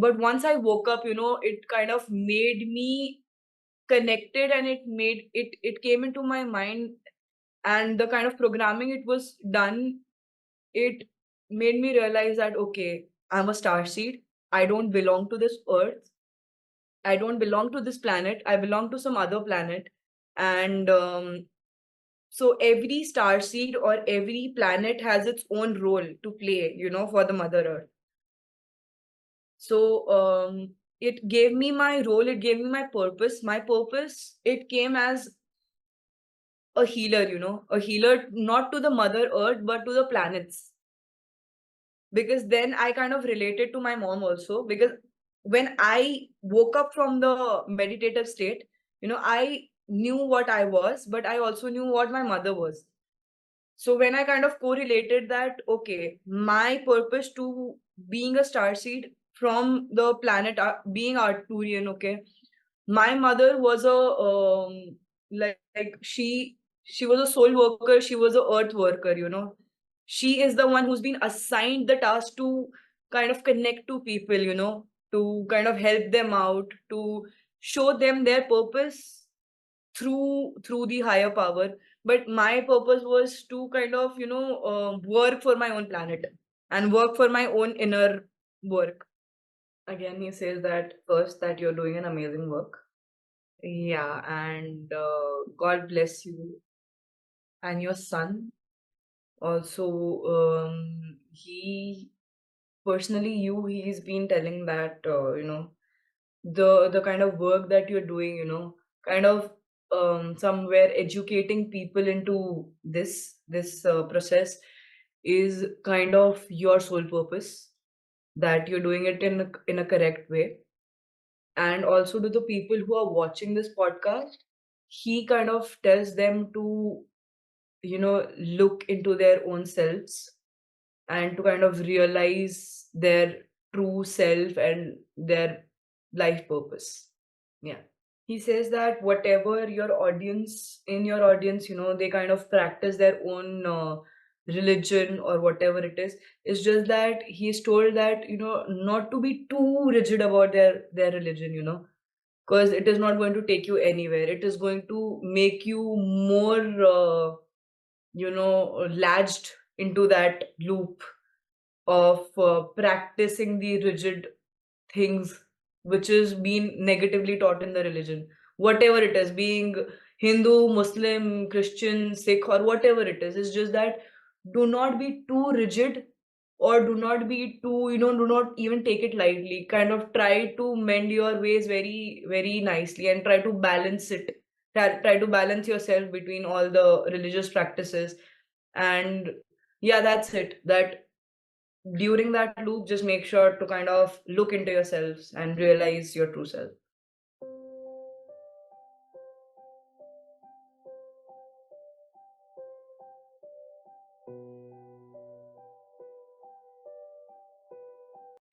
But once I woke up, it kind of made me connected, and it came into my mind, and the kind of programming it was done, it made me realize that okay, I'm a star seed. I don't belong to this earth. I don't belong to this planet. I belong to some other planet. And so every star seed or every planet has its own role to play, for the Mother Earth. So it gave me my role, it gave me my purpose. My purpose, it came as a healer, a healer not to the Mother Earth, but to the planets. Because then I kind of related to my mom also. Because when I woke up from the meditative state, I knew what I was, but I also knew what my mother was. So when I kind of correlated that, okay, my purpose to being a star seed from the planet being Arcturian, okay, my mother was a like she was a soul worker, she was a earth worker, she is the one who's been assigned the task to kind of connect to people, to kind of help them out, to show them their purpose through the higher power. But my purpose was to kind of work for my own planet and work for my own inner work. Again, he says that first that you're doing an amazing work. Yeah, and God bless you and your son. Also, he personally, he's been telling that the kind of work that you're doing, kind of somewhere educating people into this process is kind of your sole purpose, that you're doing it in a correct way. And also to the people who are watching this podcast, he kind of tells them to look into their own selves and to kind of realize their true self and their life purpose. Yeah. He says that whatever your audience, they kind of practice their own religion or whatever it is. It's just that he's told that, not to be too rigid about their religion, because it is not going to take you anywhere. It is going to make you more, latched into that loop of practicing the rigid things which is being negatively taught in the religion, whatever it is, being Hindu, Muslim, Christian, Sikh, or whatever it is. It's just that do not be too rigid, or do not be too, do not even take it lightly. Kind of try to mend your ways very, very nicely, and try to balance it. Try to balance yourself between all the religious practices. And yeah, that's it. That during that loop, just make sure to kind of look into yourselves and realize your true self.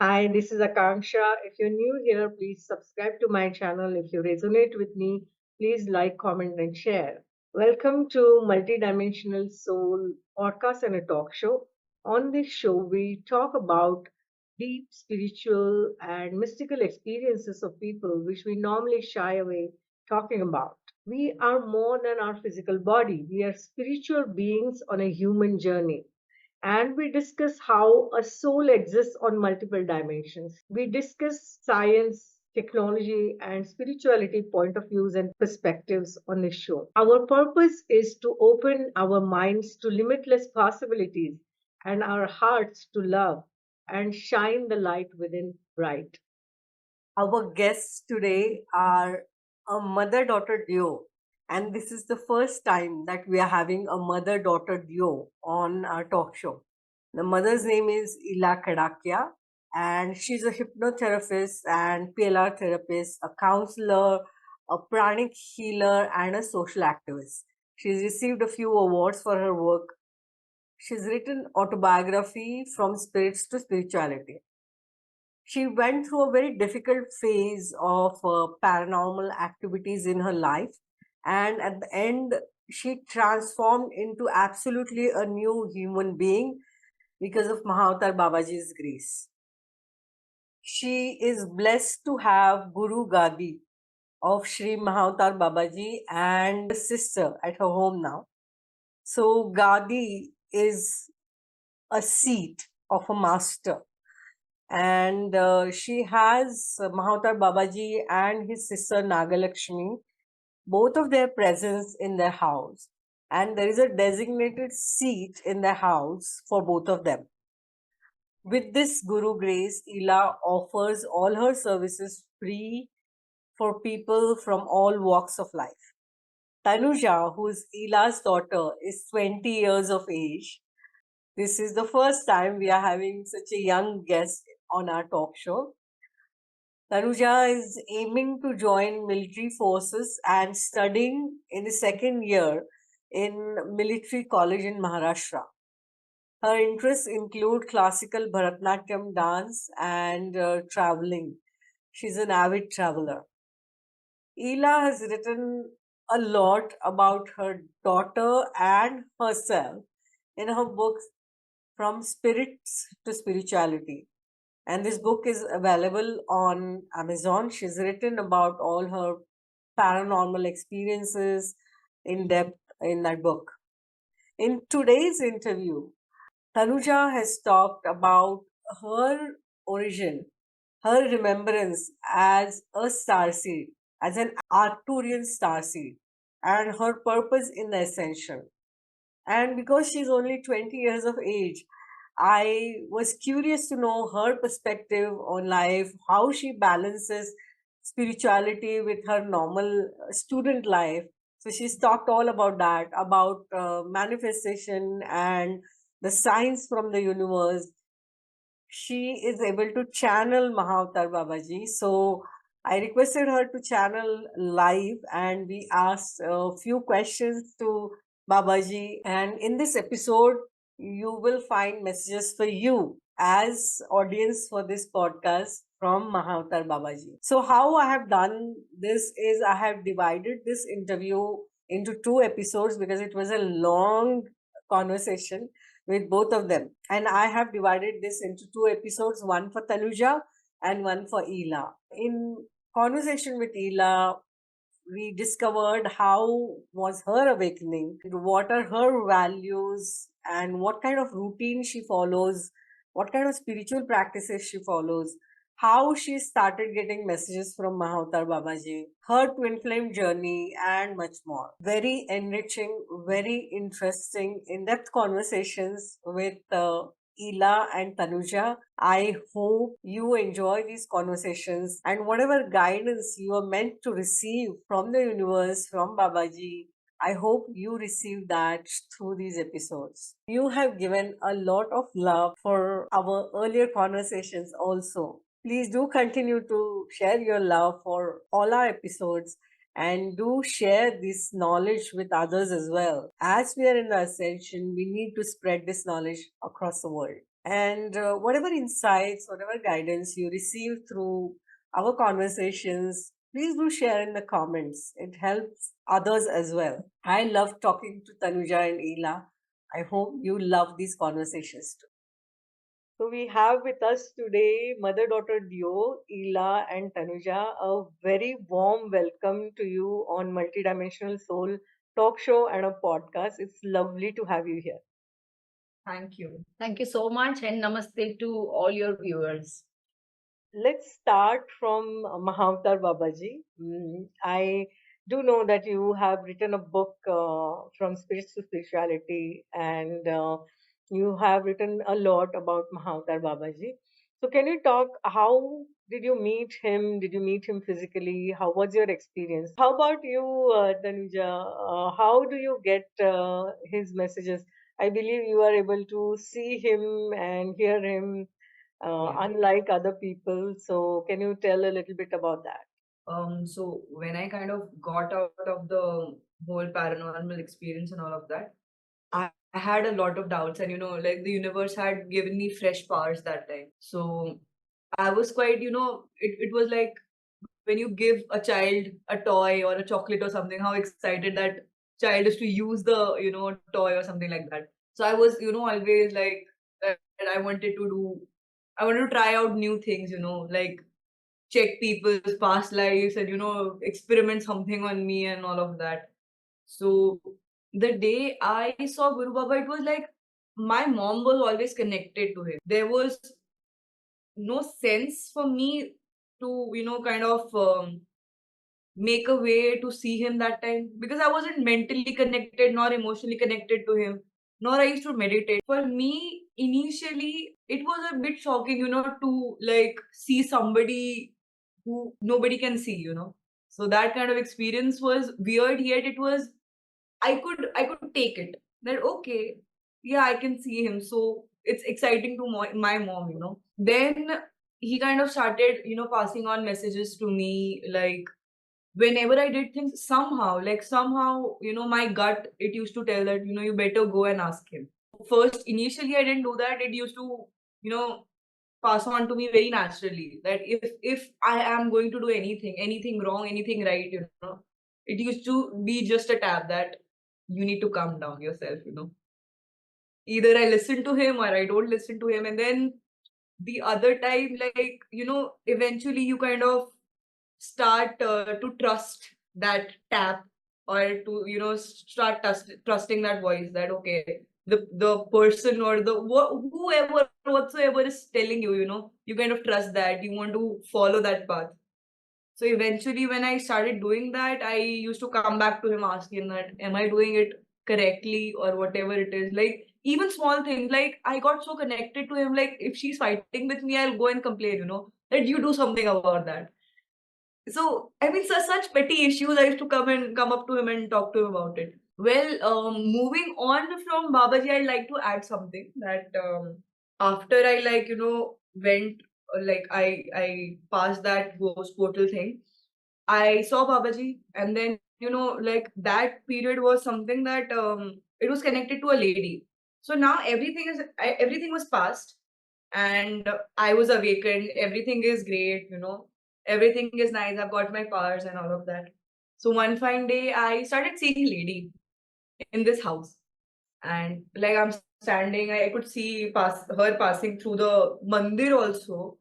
Hi, this is Akanksha. If you're new here, please subscribe to my channel. If you resonate with me, please like, comment, and share. Welcome to Multidimensional Soul podcast and a talk show. On this show, we talk about deep spiritual and mystical experiences of people which we normally shy away talking about. We are more than our physical body, we are spiritual beings on a human journey, and we discuss how a soul exists on multiple dimensions. We discuss science, technology, and spirituality point of views and perspectives on this show. Our purpose is to open our minds to limitless possibilities and our hearts to love and shine the light within bright. Our guests today are a mother daughter duo, and this is the first time that we are having a mother daughter duo on our talk show. The mother's name is Ila Kadakia, and she's a hypnotherapist and PLR therapist, a counselor, a pranic healer, and a social activist. She's received a few awards for her work. She's written autobiography From Spirits to Spirituality. She went through a very difficult phase of paranormal activities in her life, and at the end she transformed into absolutely a new human being because of Mahavatar Babaji's grace. she is blessed to have Guru Gadi of Sri Mahavatar Babaji and sister at her home now. So Gadi is a seat of a master, and she has Mahavatar Babaji and his sister Nagalakshmi, both of their presence in their house, and there is a designated seat in the house for both of them. With this Guru Grace, Ila offers all her services free for people from all walks of life. Tanuja, who is Ila's daughter, is 20 years of age. This is the first time we are having such a young guest on our talk show. Tanuja is aiming to join military forces and studying in the second year in military college in Maharashtra. Her interests include classical Bharatanatyam dance and traveling. She's an avid traveler. Ela has written a lot about her daughter and herself in her books From Spirits to Spirituality. And this book is available on Amazon. She's written about all her paranormal experiences in depth in that book. In today's interview, Tanuja has talked about her origin, her remembrance as a starseed, as an Arcturian starseed, and her purpose in the ascension. And because she's only 20 years of age, I was curious to know her perspective on life, how she balances spirituality with her normal student life. So she's talked all about that, about manifestation and the science from the universe. She is able to channel Mahavatar Babaji. So I requested her to channel live and we asked a few questions to Babaji. And in this episode, you will find messages for you as audience for this podcast from Mahavatar Babaji. So how I have done this is I have divided this interview into two episodes because it was a long conversation with both of them. And I have divided this into two episodes, one for Tanuja and one for Ela. In conversation with Ela, we discovered how was her awakening, what are her values, and what kind of routine she follows, what kind of spiritual practices she follows, how she started getting messages from Mahavatar Babaji, her twin flame journey, and much more. Very enriching, very interesting, in-depth conversations with Ela and Tanuja. I hope you enjoy these conversations and whatever guidance you are meant to receive from the universe, from Babaji, I hope you receive that through these episodes. You have given a lot of love for our earlier conversations also. Please do continue to share your love for all our episodes and do share this knowledge with others as well. As we are in the ascension, we need to spread this knowledge across the world. And whatever insights, whatever guidance you receive through our conversations, please do share in the comments. It helps others as well. I love talking to Tanuja and Ela. I hope you love these conversations too. So we have with us today mother-daughter duo, Ela and Tanuja. A very warm welcome to you on Multidimensional Soul talk show and a podcast. It's lovely to have you here. Thank you. Thank you so much and namaste to all your viewers. Let's start from Mahavatar Babaji. I do know that you have written a book from spirits to spirituality, and you have written a lot about Mahavatar Babaji. So, can you talk? How did you meet him? Did you meet him physically? How was your experience? How about you, Tanuja? How do you get his messages? I believe you are able to see him and hear him unlike other people. So, can you tell a little bit about that? So when I kind of got out of the whole paranormal experience and all of that, I had a lot of doubts, and like the universe had given me fresh powers that time. So I was quite, it was like when you give a child a toy or a chocolate or something, how excited that child is to use the, toy or something like that. So I was, always like that I wanted to do I wanted to try out new things, like check people's past lives and experiment something on me and all of that. So the day I saw Guru Baba, it was like my mom was always connected to him. There was no sense for me to kind of make a way to see him that time, because I wasn't mentally connected nor emotionally connected to him, nor I used to meditate. For me, initially, it was a bit shocking, to like see somebody who nobody can see. So that kind of experience was weird, yet it was I could take it. That okay, yeah, I can see him. So it's exciting to my mom. Then he kind of started, passing on messages to me, like whenever I did things, somehow, my gut, it used to tell that, you better go and ask him. First, initially, I didn't do that. It used to, you know, pass on to me very naturally that if I am going to do anything wrong, anything right, it used to be just a tab that you need to calm down yourself. Either I listen to him or I don't listen to him. And then the other time, like, eventually you kind of start to trust that tap, or to start trusting that voice, that okay, the person or whoever whatsoever is telling you, you kind of trust that, you want to follow that path. So eventually when I started doing that, I used to come back to him asking that, am I doing it correctly or whatever it is, like even small things, like I got so connected to him, like if she's fighting with me, I'll go and complain, that you do something about that. So, I mean, such petty issues, I used to come up to him and talk to him about it. Well, moving on from Babaji, I'd like to add something that after I went, like I passed that ghost portal thing. I saw Babaji, and then like that period was something that it was connected to a lady. So now everything was past, and I was awakened. Everything is great, everything is nice. I've got my powers and all of that. So one fine day, I started seeing a lady in this house, and like I'm standing, I could see her passing through the mandir also,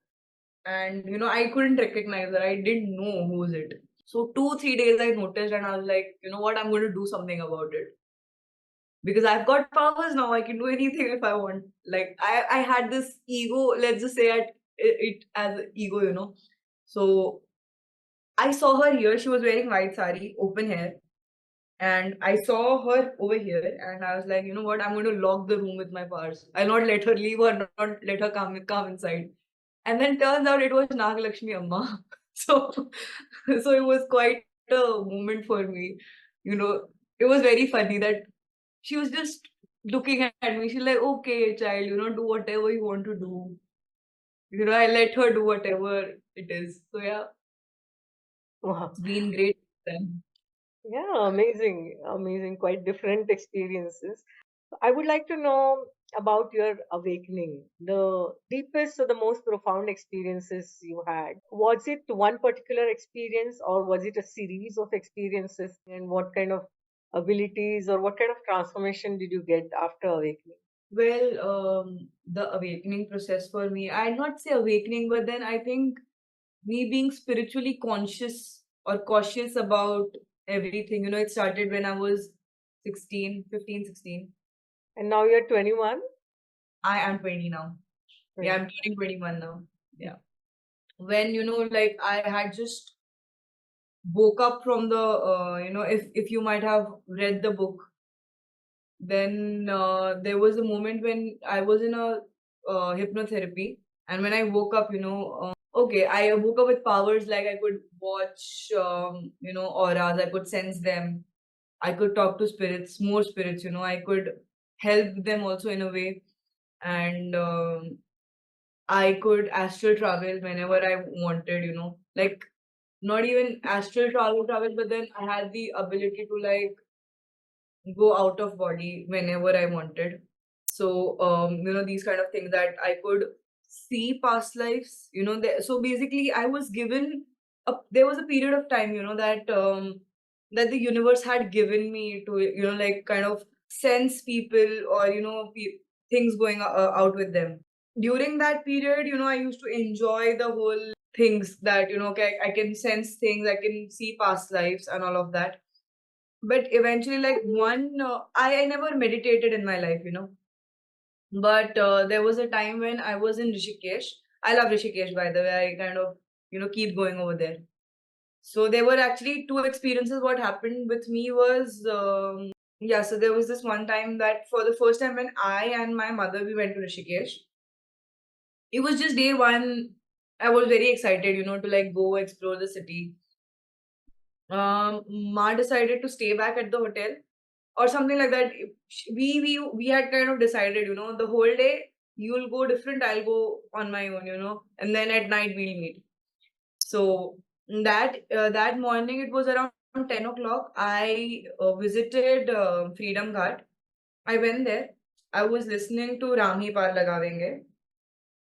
and I couldn't recognize her. I didn't know who's it. So 2-3 days I noticed, and I was like, you know what, I'm going to do something about it, because I've got powers now. I can do anything if I want. Like I had this ego. Let's just say it as ego. So I saw her here. She was wearing white sari, open hair, and I saw her over here, and I was like, you know what? I'm going to lock the room with my powers. I'll not let her leave or not let her come inside. And then turns out it was Nagalakshmi Amma. So so it was quite a moment for me. It was very funny that she was just looking at me. She's like, okay, child, do whatever you want to do. I let her do whatever it is. So yeah, Wow. it's been great then. Yeah, amazing, amazing, quite different experiences. I would like to know about your awakening, the deepest or the most profound experiences you had. Was it one particular experience or was it a series of experiences? And what kind of abilities or what kind of transformation did you get after awakening? Well, the awakening process for me, I'd not say awakening, but then I think me being spiritually conscious or cautious about everything, it started when I was 16, 15, 16. And now you're 21? I am 20 now. Yeah, Right. I'm turning 21 now. Yeah. When, like I had just woke up from the, if you might have read the book, then there was a moment when I was in a hypnotherapy. And when I woke up, okay, I woke up with powers, like I could watch, auras, I could sense them. I could talk to spirits, more spirits, I could help them also in a way. And I could astral travel whenever I wanted, like not even astral travel, but then I had the ability to like go out of body whenever I wanted. So, these kind of things that I could see past lives, so basically I was given there was a period of time, that the universe had given me to, like kind of sense people, or, things going out with them. during that period, I used to enjoy the whole things that, okay, I can sense things, I can see past lives and all of that. But eventually, like I never meditated in my life, but there was a time when I was in Rishikesh. I love Rishikesh, by the way. I kind of, keep going over there. So there were actually two experiences. What happened with me was, yeah, so there was this one time that for the first time when I and my mother, we went to Rishikesh. It was just day one. I was very excited, to like go explore the city. Ma decided to stay back at the hotel or something like that. We had kind of decided, the whole day you'll go different, I'll go on my own, and then at night we'll meet. So that morning, it was around 10 o'clock. I visited Freedom Ghat. I went there. I was listening to Ram Hi Par Lagavenge,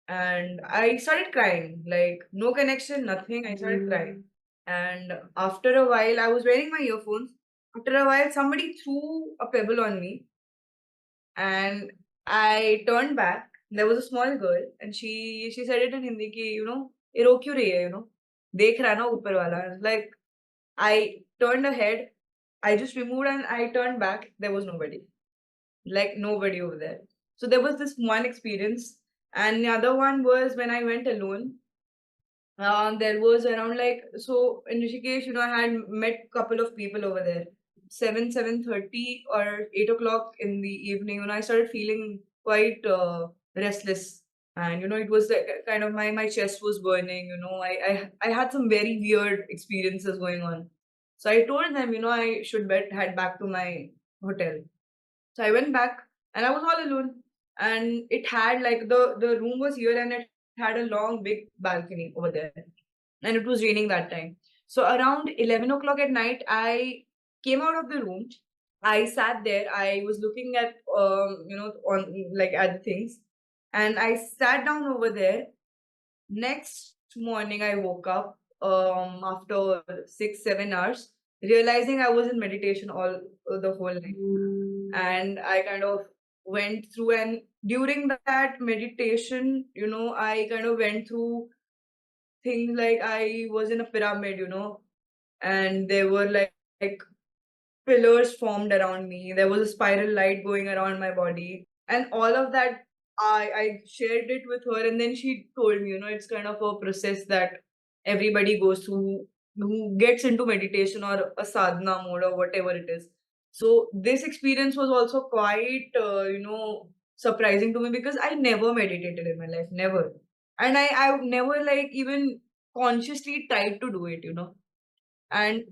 and I started crying. Like no connection, nothing. I started crying, and after a while, I was wearing my earphones. After a while, somebody threw a pebble on me, and I turned back. There was a small girl, and she said it in Hindi ki, ये रो क्यों रही है, देख रहा है ना ऊपर वाला. Like I turned ahead, I just removed and I turned back. There was nobody, like nobody over there. So there was this one experience, and the other one was when I went alone. There was around like so in Rishikesh, I had met couple of people over there. 7:30 or 8 o'clock in the evening, when I started feeling quite restless, and it was like kind of my chest was burning. I had some very weird experiences going on. So I told them, I should head back to my hotel. So I went back and I was all alone. And it had like the room was here and it had a long big balcony over there. And it was raining that time. So around 11 o'clock at night, I came out of the room. I sat there. I was looking at on like at the things. And I sat down over there. Next morning I woke up after 6-7 hours, realizing I was in meditation all the whole night. And I kind of went through, and during that meditation, I kind of went through things like I was in a pyramid, and there were like pillars formed around me. There was a spiral light going around my body, and all of that I shared it with her, and then she told me, it's kind of a process that everybody goes through who gets into meditation or a sadhana mode or whatever it is. So this experience was also quite surprising to me because I never meditated in my life, never, and I never like even consciously tried to do it, and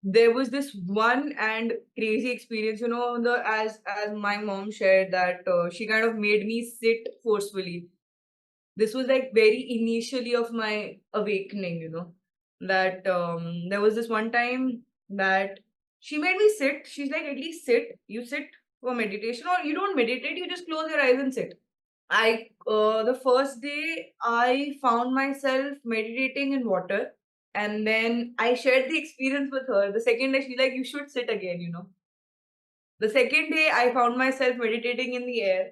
there was this one and crazy experience, the as my mom shared that she kind of made me sit forcefully. This was like very initially of my awakening, that there was this one time that she made me sit. She's like, at least sit. You sit for meditation, or you don't meditate, you just close your eyes and sit. I the first day I found myself meditating in water, and then I shared the experience with her. The second day she's like, you should sit again, The second day I found myself meditating in the air.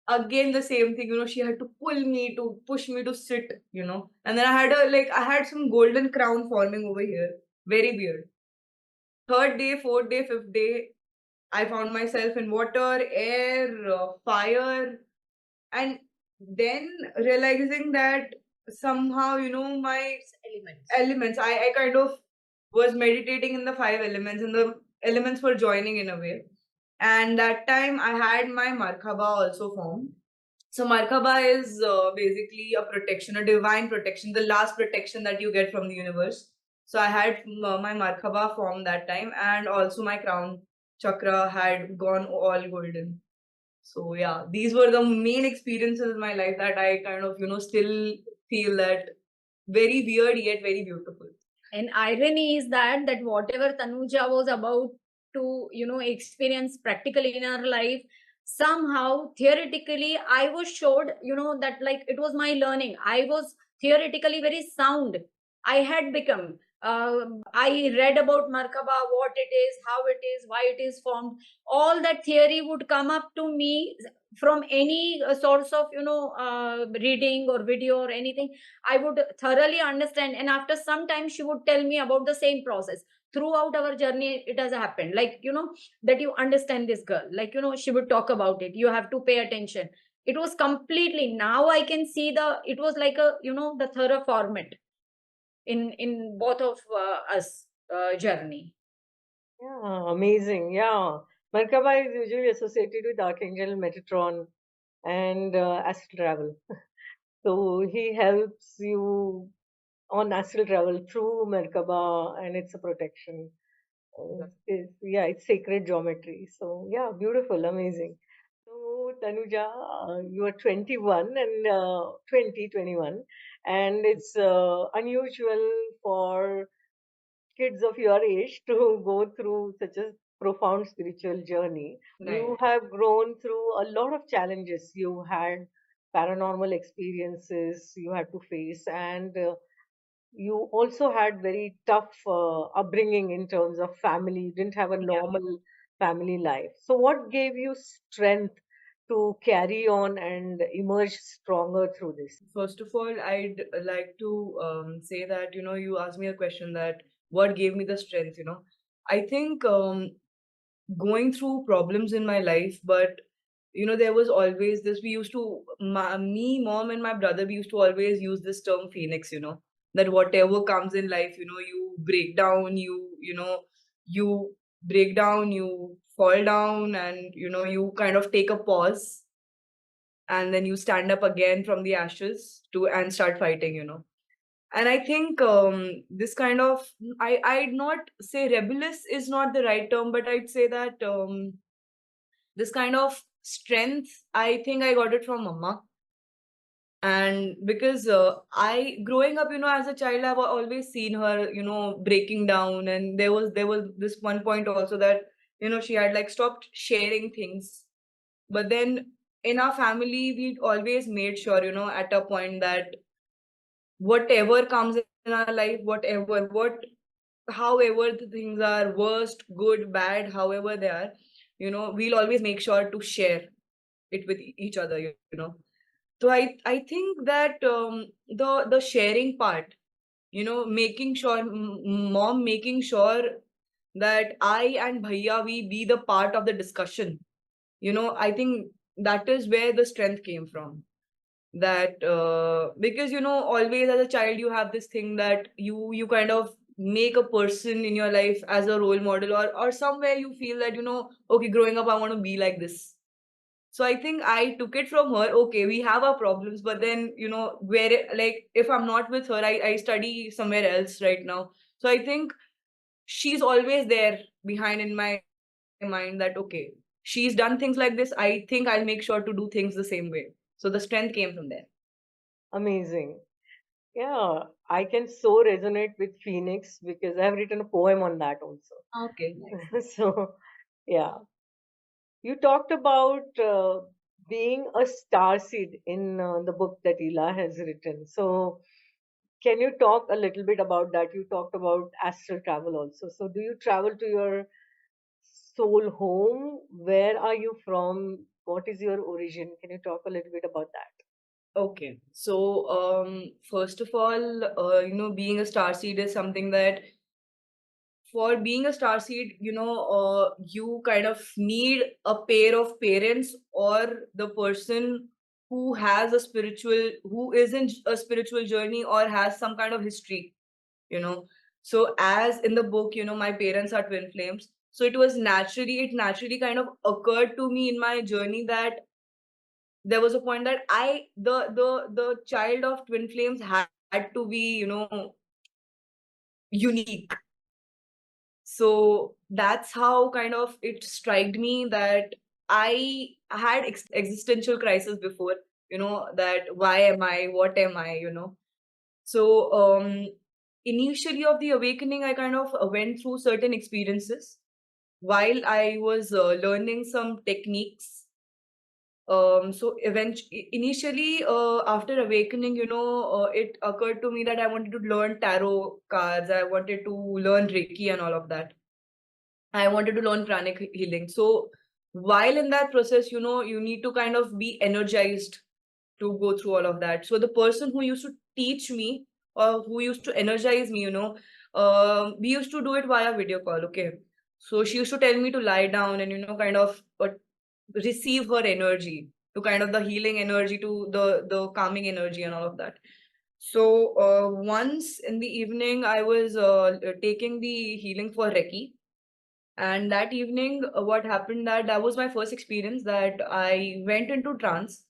Again the same thing, she had to push me to sit, And then I had some golden crown forming over here. Very weird. Third day, fourth day, fifth day, I found myself in water, air, fire, and then realizing that somehow, my elements, I kind of was meditating in the five elements, and the elements were joining in a way. And that time I had my markaba also formed. So markaba is basically a protection, a divine protection, the last protection that you get from the universe. So I had my markaba formed that time, and also my crown chakra had gone all golden. So yeah, these were the main experiences in my life that I kind of, still feel that very weird yet very beautiful. And irony is that whatever Tanuja was about to, experience practically in her life, somehow theoretically I was showed, that like it was my learning. I was theoretically very sound. I had become I read about Merkaba, what it is, how it is, why it is formed. All that theory would come up to me from any source of reading or video or anything. I would thoroughly understand, and after some time, she would tell me about the same process. Throughout our journey, it has happened. Like that you understand this girl. Like she would talk about it. You have to pay attention. It was completely. Now I can see the. It was like a the thorough format in both of us journey. Yeah, amazing. Yeah. Merkaba is usually associated with Archangel Metatron and astral travel. So he helps you on astral travel through Merkaba, and it's a protection. Yeah, it's sacred geometry. So yeah, beautiful, amazing. So Tanuja, you are 21 and 21, and it's unusual for kids of your age to go through such a profound spiritual journey. You Right. have grown through a lot of challenges. You had paranormal experiences you had to face, and you also had very tough upbringing in terms of family. You didn't have a Yeah. normal family life. So, what gave you strength to carry on and emerge stronger through this? First of all, I'd like to say that, you asked me a question that what gave me the strength, I think going through problems in my life, but, there was always this, we used to, me, mom, and my brother, we used to always use this term phoenix, that whatever comes in life, you break down, you break down, you fall down, and, you kind of take a pause and then you stand up again from the ashes to and start fighting, and I think this kind of, I'd not say rebellious is not the right term, but I'd say that this kind of strength, I think I got it from mama. And because I growing up, as a child, I've always seen her, breaking down, and there was this one point also that, she had like stopped sharing things. But then in our family, we always made sure, at a point that whatever comes in our life, however the things are, worst, good, bad, however they are, we'll always make sure to share it with each other, So I think that the sharing part, making sure, mom making sure that I and bhaiya, we be the part of the discussion, I think that is where the strength came from. That because always as a child you have this thing that you kind of make a person in your life as a role model, or somewhere you feel that okay, growing up I want to be like this. So I think I took it from her. Okay, we have our problems, but then like if I'm not with her, I study somewhere else right now. So I think she's always there behind in my mind that okay, she's done things like this, I think I'll make sure to do things the same way. So the strength came from there. Amazing. Yeah, I can so resonate with Phoenix because I've written a poem on that also. Okay, nice. So, yeah. You talked about being a star seed in the book that Ela has written. So, can you talk a little bit about that? You talked about astral travel also. So, do you travel to your soul home? Where are you from? What is your origin? Can you talk a little bit about that? Okay. So, first of all, being a star seed is something that, for being a star seed, you kind of need a pair of parents, or the person who is in a spiritual journey or has some kind of history, you know. So, as in the book, my parents are twin flames. So it naturally kind of occurred to me in my journey that there was a point that the child of twin flames had to be, unique. So that's how kind of it struck me that I had existential crisis before, that why am I, what am I, So initially of the awakening, I kind of went through certain experiences while I was learning some techniques So eventually, initially, after awakening, it occurred to me that I wanted to learn tarot cards. I wanted to learn Reiki and all of that. I wanted to learn pranic healing. So while in that process, you need to kind of be energized to go through all of that. So the person who used to teach me or who used to energize me, we used to do it via video call. Okay. So she used to tell me to lie down and, kind of receive her energy, to kind of the healing energy, to the calming energy and all of that. So once in the evening, I was taking the healing for Reiki. And that evening, what happened, that was my first experience, that I went into trance,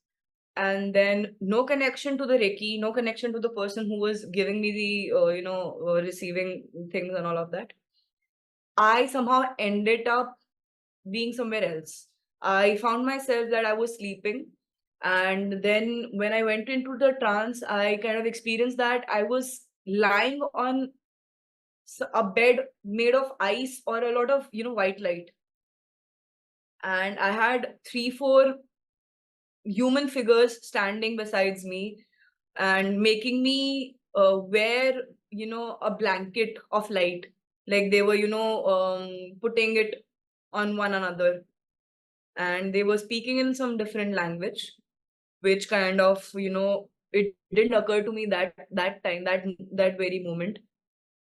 and then no connection to the Reiki, no connection to the person who was giving me the, receiving things and all of that. I somehow ended up being somewhere else. I found myself that I was sleeping. And then when I went into the trance, I kind of experienced that I was lying on a bed made of ice or a lot of, white light. And I had 3, 4 human figures standing besides me and making me wear, a blanket of light. Like they were, putting it on one another. And they were speaking in some different language, which kind of, it didn't occur to me that time, that very moment.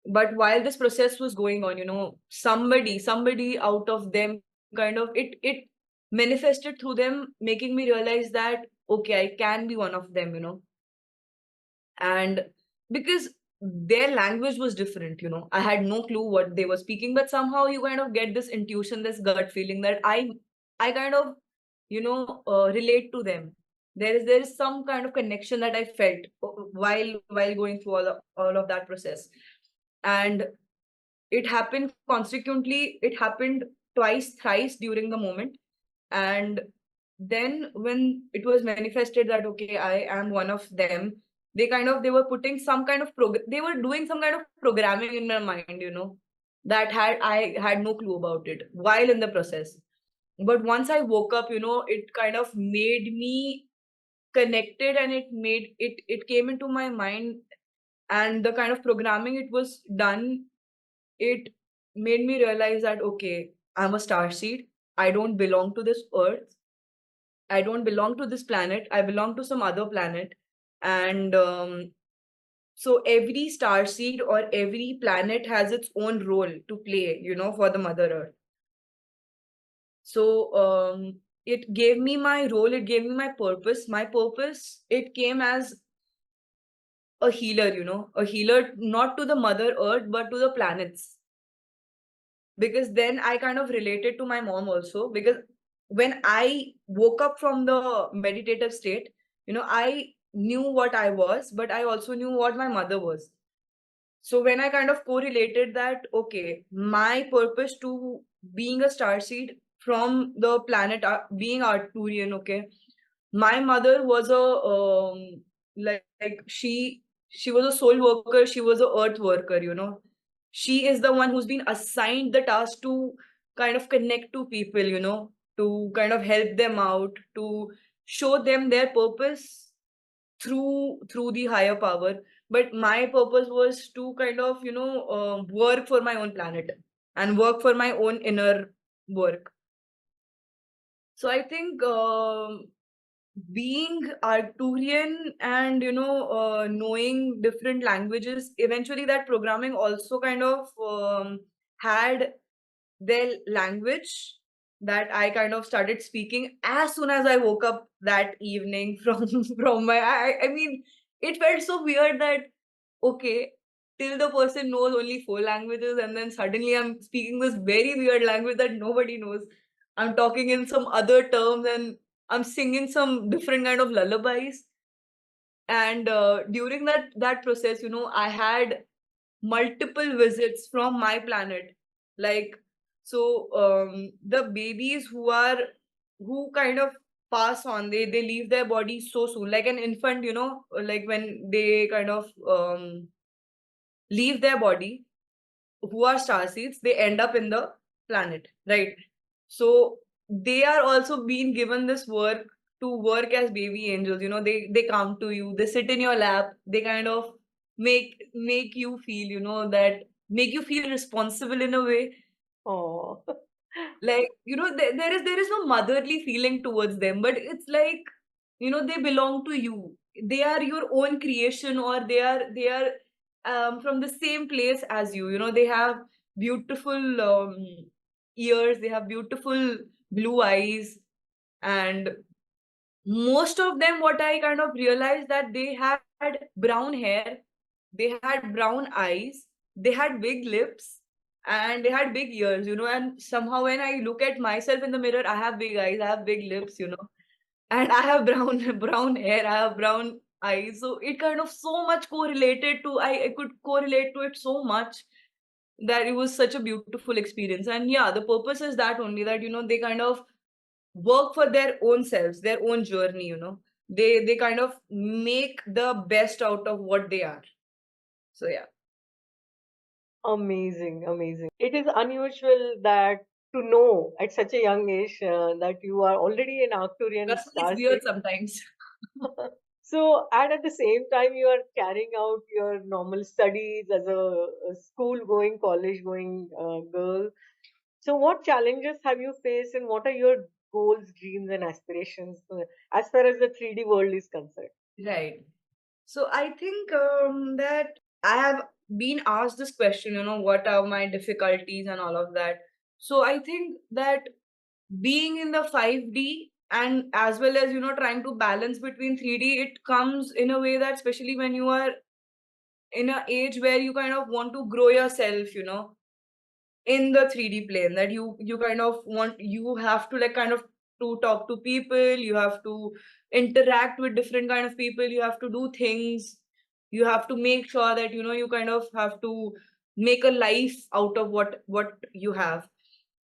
But while this process was going on, somebody out of them, kind of, it manifested through them, making me realize that okay, I can be one of them. And because their language was different, I had no clue what they were speaking, but somehow you kind of get this intuition, this gut feeling that I kind of, relate to them. There is some kind of connection that I felt while going through all of that process. And it happened consequently. It happened twice, thrice during the moment. And then when it was manifested that okay, I am one of them, they were putting some kind of they were doing some kind of programming in my mind, that I had no clue about it while in the process. But once I woke up, it kind of made me connected, and it came into my mind. And the kind of programming it was done, it made me realize that okay, I'm a star seed. I don't belong to this earth. I don't belong to this planet. I belong to some other planet. And so every star seed or every planet has its own role to play, for the Mother Earth. So it gave me my role, it gave me my purpose. My purpose, it came as a healer, a healer, not to the Mother Earth, but to the planets. Because then I kind of related to my mom also, because when I woke up from the meditative state, I knew what I was, but I also knew what my mother was. So when I kind of correlated that, okay, my purpose to being a starseed from the planet, being Arcturian, okay, my mother was a like she was a soul worker, she was a earth worker, she is the one who's been assigned the task to kind of connect to people, to kind of help them out, to show them their purpose through the higher power. But my purpose was to kind of, work for my own planet and work for my own inner work. So I think being Arcturian and knowing different languages, eventually that programming also kind of had their language that I kind of started speaking as soon as I woke up that evening from from my I mean, it felt so weird that okay, till the person knows only 4 languages, and then suddenly I'm speaking this very weird language that nobody knows. I'm talking in some other terms, and I'm singing some different kind of lullabies. And during that process, I had multiple visits from my planet. Like, so the babies who kind of pass on, they leave their body so soon, like an infant, like when they kind of leave their body, who are star seeds, they end up in the planet, right? So they are also being given this work to work as baby angels. You know, they come to you, they sit in your lap, they kind of make you feel, you know, that make you feel responsible in a way. Oh, Like, you know, there is no motherly feeling towards them, but it's like, you know, they belong to you. They are your own creation, or they are from the same place as you. You know, they have beautiful ears, they have beautiful blue eyes, and most of them, what I kind of realized, that they had brown hair, they had brown eyes, they had big lips, and they had big ears, you know. And somehow when I look at myself in the mirror, I have big eyes, I have big lips, you know, and I have brown hair, I have brown eyes. So it kind of so much correlated to, I could correlate to it so much, that it was such a beautiful experience. And yeah, the purpose is that only, that, you know, they kind of work for their own selves, their own journey, you know. They kind of make the best out of what they are. So yeah. amazing, amazing. It is unusual that to know at such a young age that you are already an Arcturian Trust me, it's star weird seed. sometimes. So, and at the same time, you are carrying out your normal studies as a school-going, college-going girl. So, what challenges have you faced, and what are your goals, dreams, and aspirations as far as the 3D world is concerned? Right. So I think that I have been asked this question, you know, what are my difficulties and all of that. So I think that being in the 5D, and as well as, you know, trying to balance between 3D, it comes in a way that, especially when you are in an age where you kind of want to grow yourself, you know, in the 3D plane, that you kind of want, you have to like kind of to talk to people, you have to interact with different kind of people, you have to do things, you have to make sure that, you know, you kind of have to make a life out of what you have.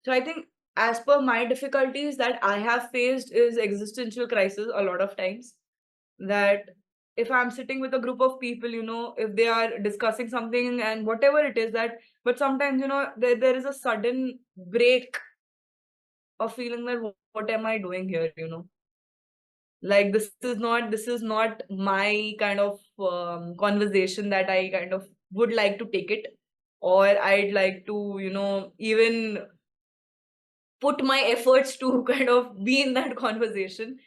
So I think, as per my difficulties that I have faced, is existential crisis a lot of times. That if I'm sitting with a group of people, you know, if they are discussing something and whatever it is, that, but sometimes, you know, there is a sudden break of feeling that, what am I doing here, you know? Like, this is not my kind of conversation that I kind of would like to take it, or I'd like to, you know, even put my efforts to kind of be in that conversation.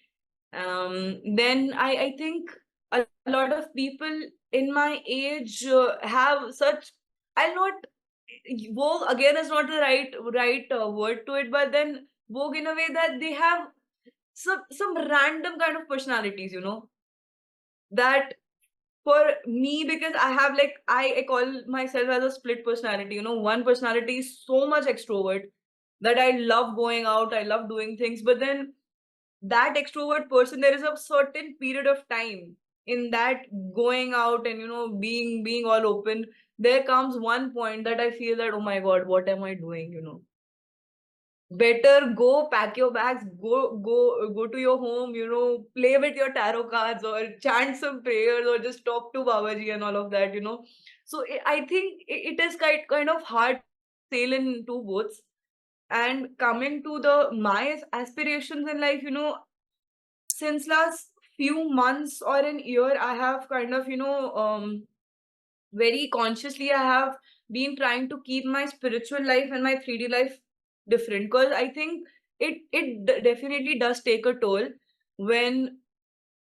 Then I think a lot of people in my age have such, I'll not, vogue again is not the right word to it, but then vogue in a way that they have some random kind of personalities, you know, that for me, because I have like, I call myself as a split personality, you know. One personality is so much extrovert that I love going out, I love doing things, but then that extrovert person, there is a certain period of time in that going out and, you know, being all open, there comes one point that I feel that, oh my god, what am I doing, you know? Better go pack your bags, go to your home, you know, play with your tarot cards, or chant some prayers, or just talk to Babaji and all of that, you know. So I think it is kind of hard to sail in two boats. And coming to the my aspirations in life, you know, since last few months or an year, I have kind of, you know, very consciously, I have been trying to keep my spiritual life and my 3D life different, because I think definitely does take a toll when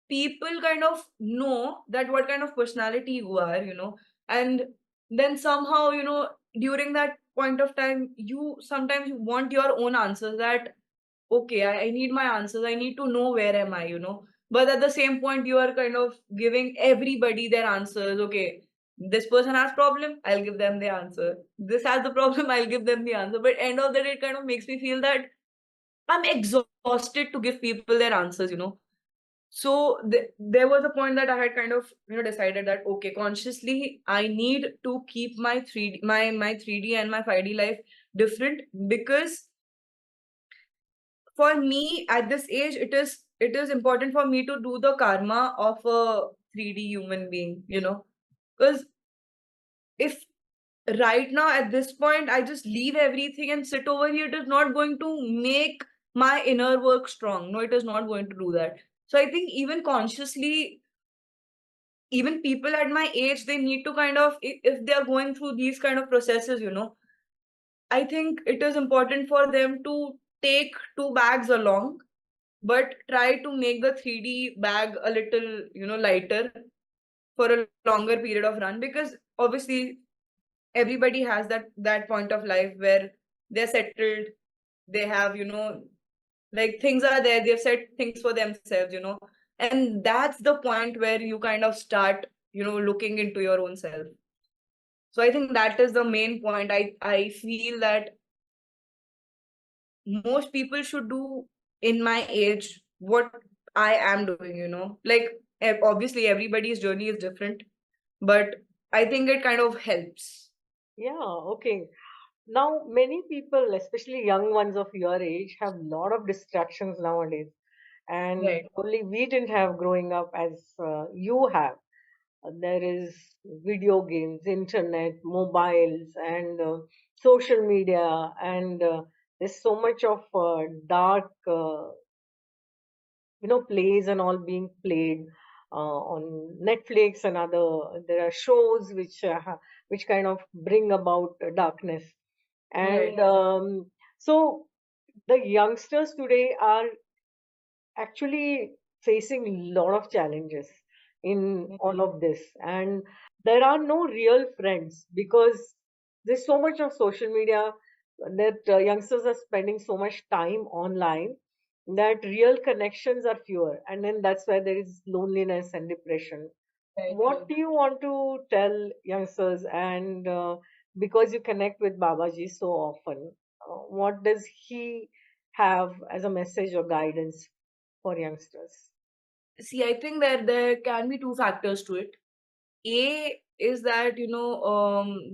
people kind of know that what kind of personality you are, you know. And then somehow, you know, during that point of time, you sometimes want your own answers, that okay, I need my answers, I need to know where am I, you know. But at the same point, you are kind of giving everybody their answers. Okay, this person has problem, I'll give them the answer. This has the problem, I'll give them the answer. But end of the day, it kind of makes me feel that I'm exhausted to give people their answers, you know. So there was a point that I had kind of, you know, decided that okay, consciously I need to keep my 3D, my 3D and my 5D life different, because for me at this age, it is important for me to do the karma of a 3D human being, you know. Because if right now at this point I just leave everything and sit over here, it is not going to make my inner work strong. No, it is not going to do that. So I think even consciously, even people at my age, they need to kind of, if they are going through these kind of processes, I think it is important for them to take two bags along, but try to make the 3D bag a little, lighter for a longer period of run, because obviously everybody has that point of life where they're settled, they have, like things are there, they've set things for themselves, and that's the point where you kind of start, looking into your own self. So I think that is the main point. I feel that most people should do in my age what I am doing, like obviously everybody's journey is different, but I think it kind of helps. Yeah, okay. Now, many people, especially young ones of your age, have a lot of distractions nowadays. And Right. only we didn't have growing up as you have. There is video games, internet, mobiles, and social media, and there's so much of dark plays and all being played on Netflix and other. There are shows which kind of bring about darkness, and Right. so the youngsters today are actually facing a lot of challenges in all of this, and there are no real friends because there's so much of social media that youngsters are spending so much time online that real connections are fewer, and then that's why there is loneliness and depression. Right. What do you want to tell youngsters, and because you connect with Babaji so often, what does he have as a message or guidance for youngsters? See, I think that there can be two factors to it. A is that,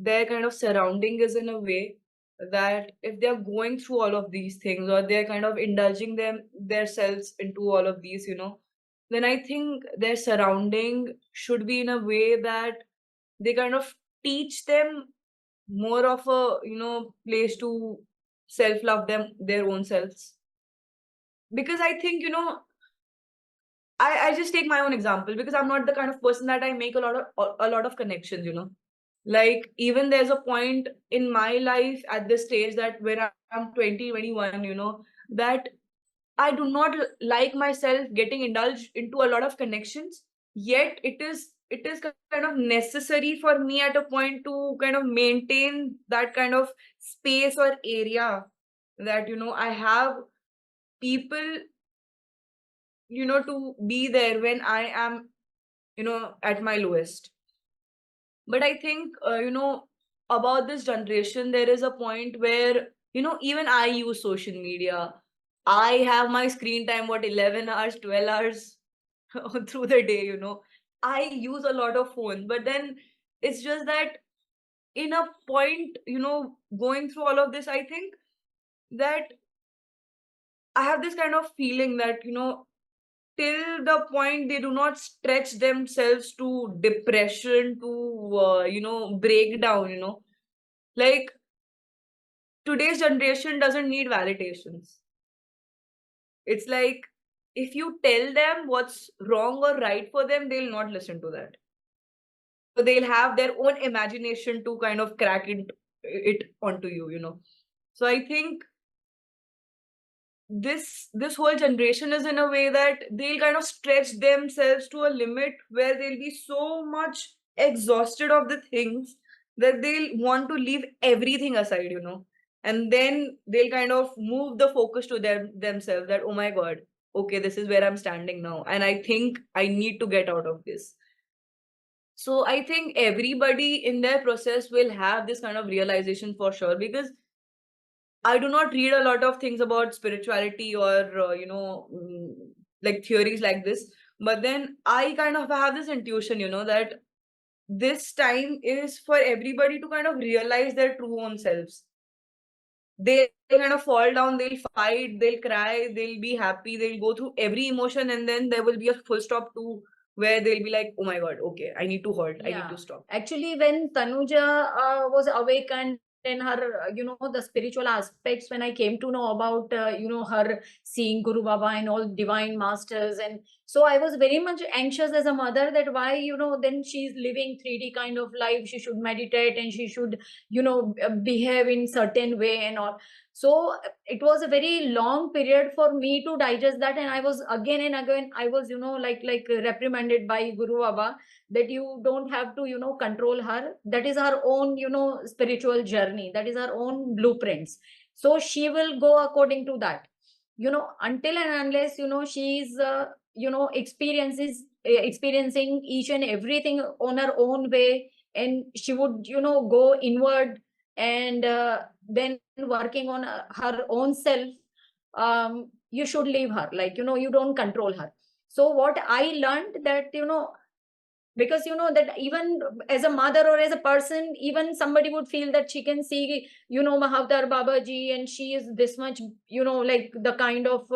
their kind of surrounding is in a way that if they're going through all of these things, or they're kind of indulging themselves into all of these, then I think their surrounding should be in a way that they kind of teach them more of a, place to self love them, their own selves. Because I think, I just take my own example, because I'm not the kind of person that I make a lot of connections, Like even there's a point in my life at this stage that when I'm 20, 21, that I do not like myself getting indulged into a lot of connections. Yet it is kind of necessary for me at a point to kind of maintain that kind of space or area, that I have people, to be there when I am, at my lowest. But I think, about this generation, there is a point where, even I use social media. I have my screen time, what, 11 hours, 12 hours through the day, I use a lot of phone, but then it's just that in a point, going through all of this, I think that I have this kind of feeling that, till the point they do not stretch themselves to depression, to breakdown, like today's generation doesn't need validations. It's like if you tell them what's wrong or right for them, they'll not listen to that. So they'll have their own imagination to kind of crack it onto you, So I think this whole generation is in a way that they'll kind of stretch themselves to a limit where they'll be so much exhausted of the things that they'll want to leave everything aside, and then they'll kind of move the focus to themselves, that oh my god, okay, this is where I'm standing now, and I think I need to get out of this. So I think everybody in their process will have this kind of realization for sure, because I do not read a lot of things about spirituality or, like theories like this. But then I kind of have this intuition, that this time is for everybody to kind of realize their true own selves. They'll kind of fall down, they'll fight, they'll cry, they'll be happy, they'll go through every emotion, and then there will be a full stop to where they'll be like, oh my god, okay, I need to halt, I need Yeah. to stop. Actually, when Tanuja was awakened in her, the spiritual aspects, when I came to know about, her seeing Guru Baba and all divine masters. And so I was very much anxious as a mother that why, then she's living 3D kind of life. She should meditate and she should, behave in certain way and all. So it was a very long period for me to digest that. And I was again and again, I was, like reprimanded by Guru Baba that you don't have to, control her. That is her own, spiritual journey. That is her own blueprints. So she will go according to that, until and unless, she's, experiencing each and everything on her own way. And she would, go inward and then working on her own self. You should leave her, like, you don't control her. So what I learned that, because that even as a mother or as a person, even somebody would feel that she can see, Mahavdar Babaji, and she is this much, like the kind of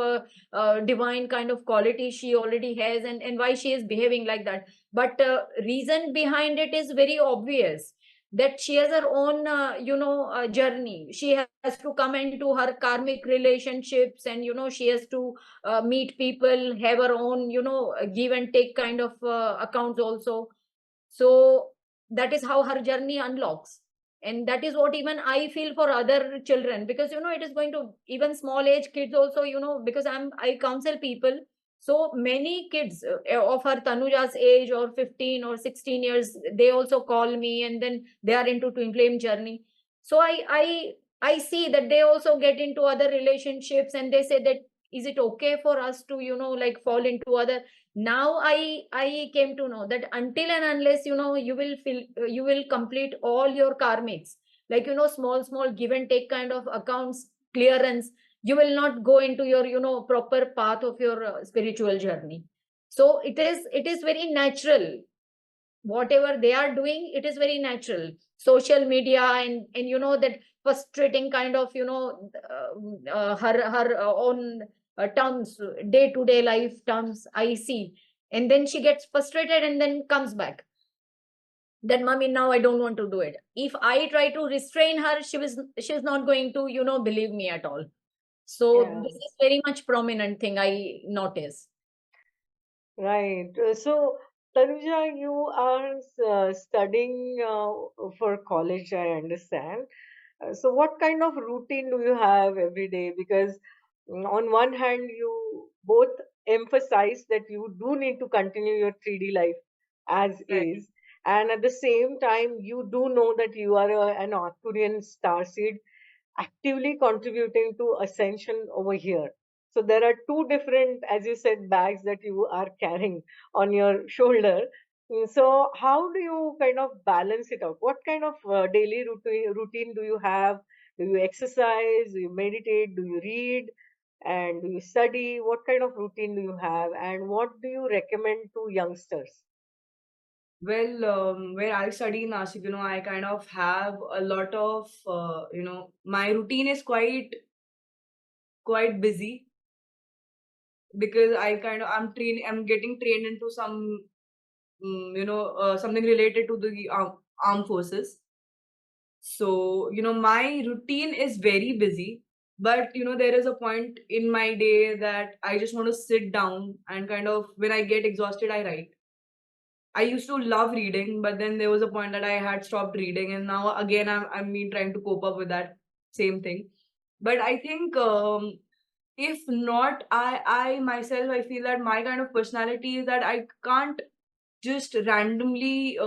divine kind of quality she already has, and why she is behaving like that. But reason behind it is very obvious, that she has her own journey. She has to come into her karmic relationships, and she has to meet people, have her own, give and take kind of accounts also. So that is how her journey unlocks. And that is what even I feel for other children, because it is going to even small age kids also, because I counsel people. So many kids of her Tanuja's age, or 15 or 16 years, they also call me, and then they are into twin flame journey. So I see that they also get into other relationships, and they say that, is it okay for us to, like fall into other. Now I came to know that until and unless, you will feel, you will complete all your karmics, like, small give and take kind of accounts clearance, you will not go into your, proper path of your spiritual journey. So it is very natural. Whatever they are doing, it is very natural. Social media, and that frustrating kind of, her own terms, day to day life terms I see. And then she gets frustrated and then comes back, that mommy, now I don't want to do it. If I try to restrain her, she's not going to, believe me at all. So Yeah, this is very much prominent thing I notice. right. So, Tanuja, you are studying for college, I understand. So, what kind of routine do you have every day? Because on one hand, you both emphasize that you do need to continue your 3D life as Right. is, and at the same time, you do know that you are an Arcturian starseed actively contributing to ascension over here. So there are two different, as you said, bags that you are carrying on your shoulder. So how do you kind of balance it out? What kind of daily routine do you have? Do you exercise? Do you meditate? Do you read? And do you study? What kind of routine do you have? And what do you recommend to youngsters? Well, where I study in Nashik, I kind of have a lot of, my routine is quite busy, because I'm getting trained into some, something related to the armed forces. So, my routine is very busy, but, there is a point in my day that I just want to sit down and kind of, when I get exhausted, I write. I used to love reading, but then there was a point that I had stopped reading, and now again I'm trying to cope up with that same thing. But I think, if not, I myself, I feel that my kind of personality is that I can't just randomly,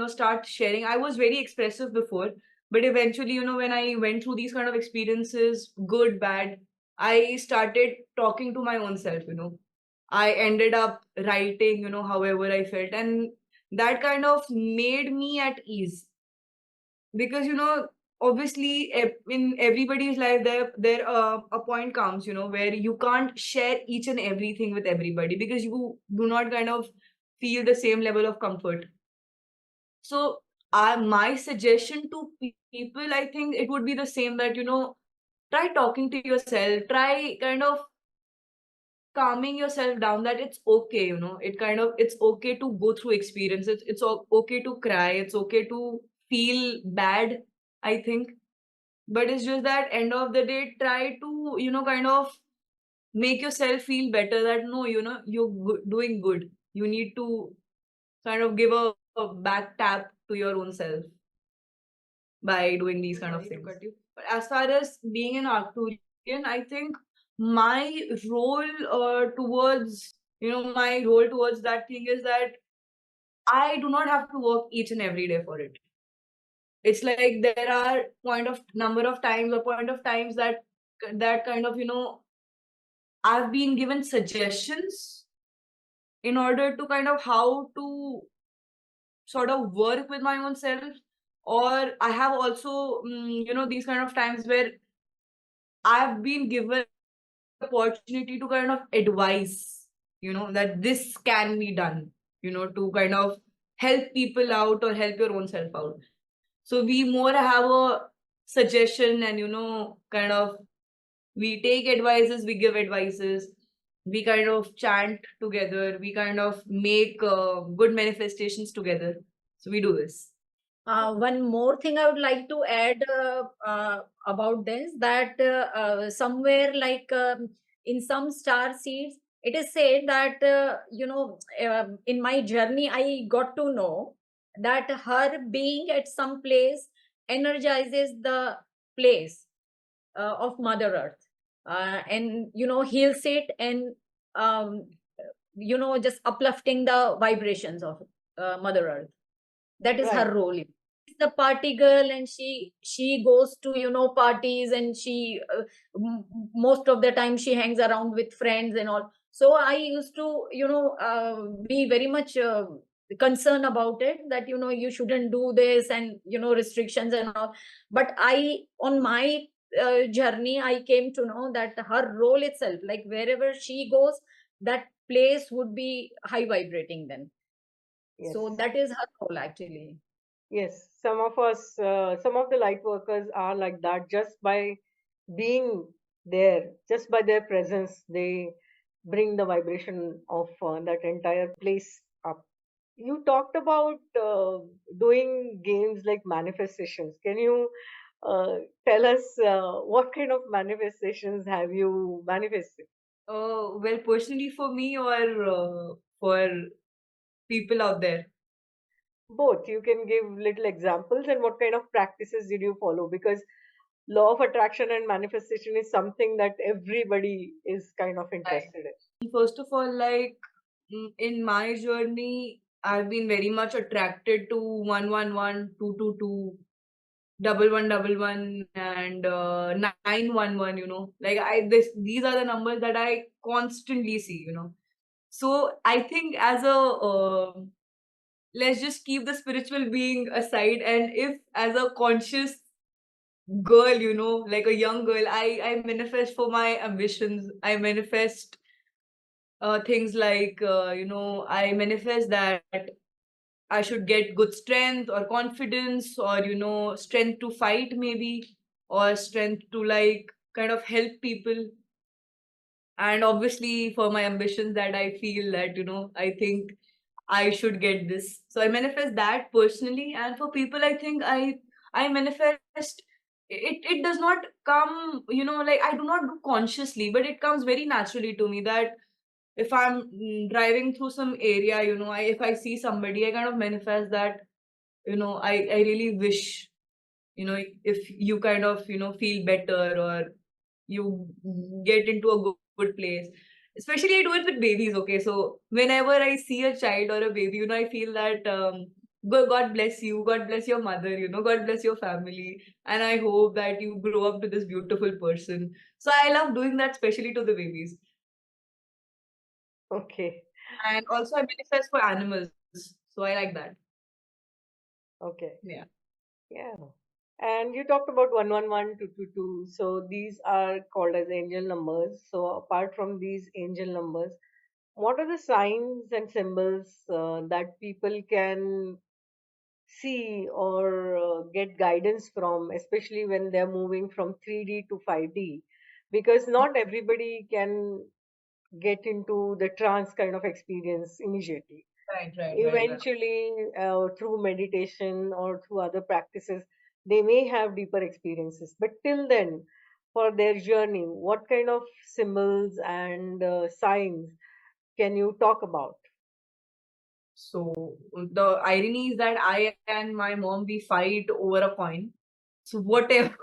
start sharing. I was very expressive before, but eventually, when I went through these kind of experiences, good, bad, I started talking to my own self. I ended up writing, however I felt, and that kind of made me at ease, because, obviously, in everybody's life, there a point comes, where you can't share each and everything with everybody, because you do not kind of feel the same level of comfort. So, my suggestion to people, I think it would be the same, that, try talking to yourself, try kind of calming yourself down, that it's okay, it's okay to go through experiences, okay to cry, it's okay to feel bad, I think. But it's just that end of the day, try to, kind of make yourself feel better that no, you're doing good. You need to kind of give a back tap to your own self by doing these kind of Sorry to things. cut you. But as far as being an Arcturian, I think my role my role towards that thing is that I do not have to work each and every day for it. It's like there are number of times or point of times that kind of, I've been given suggestions in order to kind of how to sort of work with my own self. Or I have also, these kind of times where I've been given opportunity to kind of advise, that this can be done, to kind of help people out or help your own self out. So we more have a suggestion and, kind of we take advices, we give advices, we kind of chant together, we kind of make good manifestations together. So we do this. One more thing I would like to add about this, that somewhere like in some star seeds, it is said that in my journey I got to know that her being at some place energizes the place of Mother Earth, and heals it, and um, just uplifting the vibrations of Mother Earth. That is Right. her role. She's the party girl, and she goes to parties, and she most of the time she hangs around with friends and all. So I used to be very much concerned about it, that you shouldn't do this, and restrictions and all. But I, on my journey, I came to know that her role itself, like wherever she goes, that place would be high vibrating then. Yes. So that is her role actually. Yes, some of us, some of the light workers are like that. Just by being there, just by their presence, they bring the vibration of that entire place up. You talked about doing games like manifestations. Can you uh, tell us what kind of manifestations have you manifested? Well, personally for me or for people out there? Both. You can give little examples and what kind of practices did you follow? Because law of attraction and manifestation is something that everybody is kind of Right. interested in. First of all, like in my journey, I've been very much attracted to 111, 222, 1111, and 911. Like these are the numbers that I constantly see. So I think as a let's just keep the spiritual being aside, and if as a conscious girl, like a young girl, I manifest for my ambitions. I manifest things like I manifest that I should get good strength or confidence, or strength to fight maybe, or strength to like kind of help people. And obviously for my ambitions that I feel that I think I should get this. So I manifest that personally, and for people, I think I manifest. It does not come, like I do not do consciously, but it comes very naturally to me that if I'm driving through some area, if I see somebody, I kind of manifest that, I really wish, if you kind of, feel better, or you get into a good place. Especially I do it with babies, okay? So whenever I see a child or a baby, I feel that God bless you, God bless your mother, God bless your family. And I hope that you grow up to this beautiful person. So I love doing that, especially to the babies. Okay, And also I manifest for animals. So I like that. okay, Yeah. yeah. And you talked about 111, 222. So these are called as angel numbers. So apart from these angel numbers, what are the signs and symbols that people can see or get guidance from, especially when they're moving from 3D to 5D? Because not everybody can get into the trance kind of experience immediately. Right, right, right, right. Eventually, through meditation or through other practices, they may have deeper experiences, but till then, for their journey, what kind of symbols and signs can you talk about? So the irony is that I and my mom we fight over a coin. So whatever.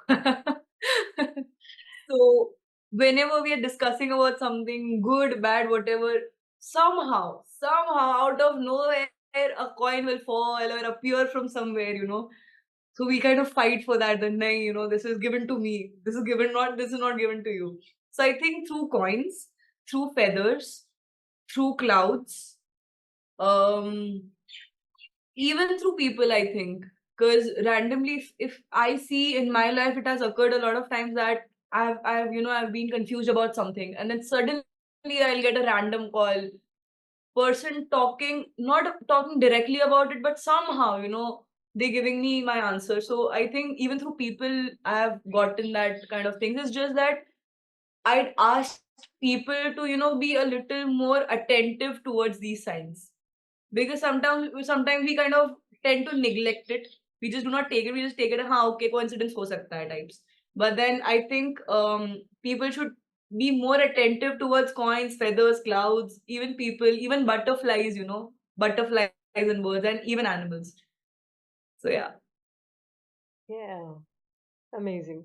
So whenever we are discussing about something good, bad, whatever, somehow out of nowhere a coin will fall or appear from somewhere. So we kind of fight for that. Then, nahi, this is given to me. This is not given to you. So I think through coins, through feathers, through clouds, um, even through people, I think. Because randomly, if I see in my life, it has occurred a lot of times that I've been confused about something, and then suddenly I'll get a random call, person talking, not talking directly about it, but somehow, they're giving me my answer. So I think even through people, I have gotten that kind of things. It's just that I'd ask people to, be a little more attentive towards these signs, because sometimes we kind of tend to neglect it. We just do not take it. We just take it, okay, coincidence ho sakta hai types. But then I think people should be more attentive towards coins, feathers, clouds, even people, even butterflies and birds and even animals. So yeah. Yeah, amazing.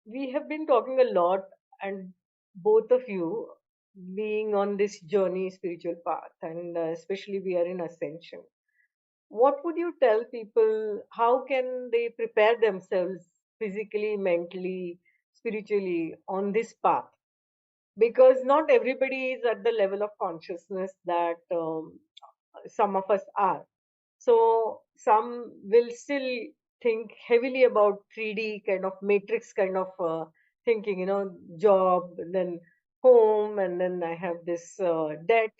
We have been talking a lot, and both of you being on this journey, spiritual path, and especially we are in ascension. What would you tell people? How can they prepare themselves physically, mentally, spiritually on this path? Because not everybody is at the level of consciousness that some of us are. So some will still think heavily about 3D kind of matrix kind of thinking, job, then home, and then I have this debt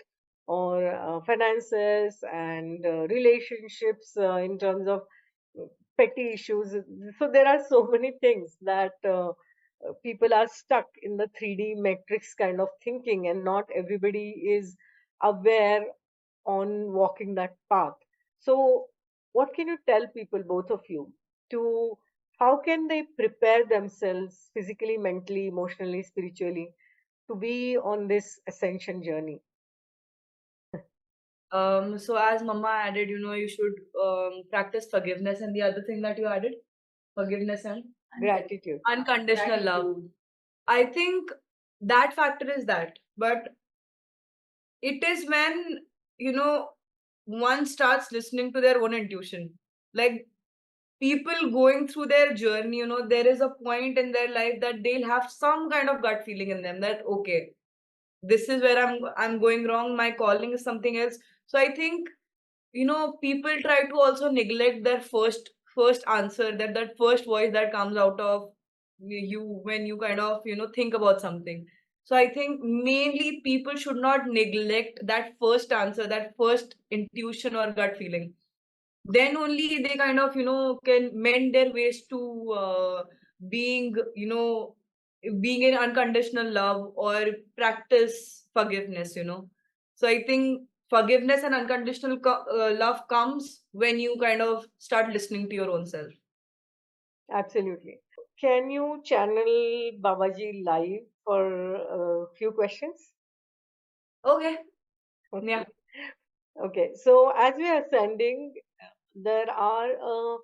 or finances and relationships in terms of petty issues. So there are so many things that people are stuck in the 3D matrix kind of thinking, and not everybody is aware on walking that path. So, what can you tell people, both of you, to how can they prepare themselves physically, mentally, emotionally, spiritually to be on this ascension journey? So as Mama added, you should practice forgiveness, and the other thing that you added, forgiveness and Gratitude. unconditional love. I think that factor is that, but it is when one starts listening to their own intuition. Like people going through their journey, there is a point in their life that they'll have some kind of gut feeling in them that okay, this is where I'm going wrong. My calling is something else. So I think people try to also neglect their first answer, that first voice that comes out of you when you kind of think about something. So I think mainly people should not neglect that first answer, that first intuition or gut feeling. Then only they kind of can mend their ways to being being in unconditional love or practice forgiveness. So I think forgiveness and unconditional love comes when you kind of start listening to your own self. Absolutely. Can you channel Babaji live for a few questions? Okay. Yeah. Okay. Okay. So as we are ascending, there are a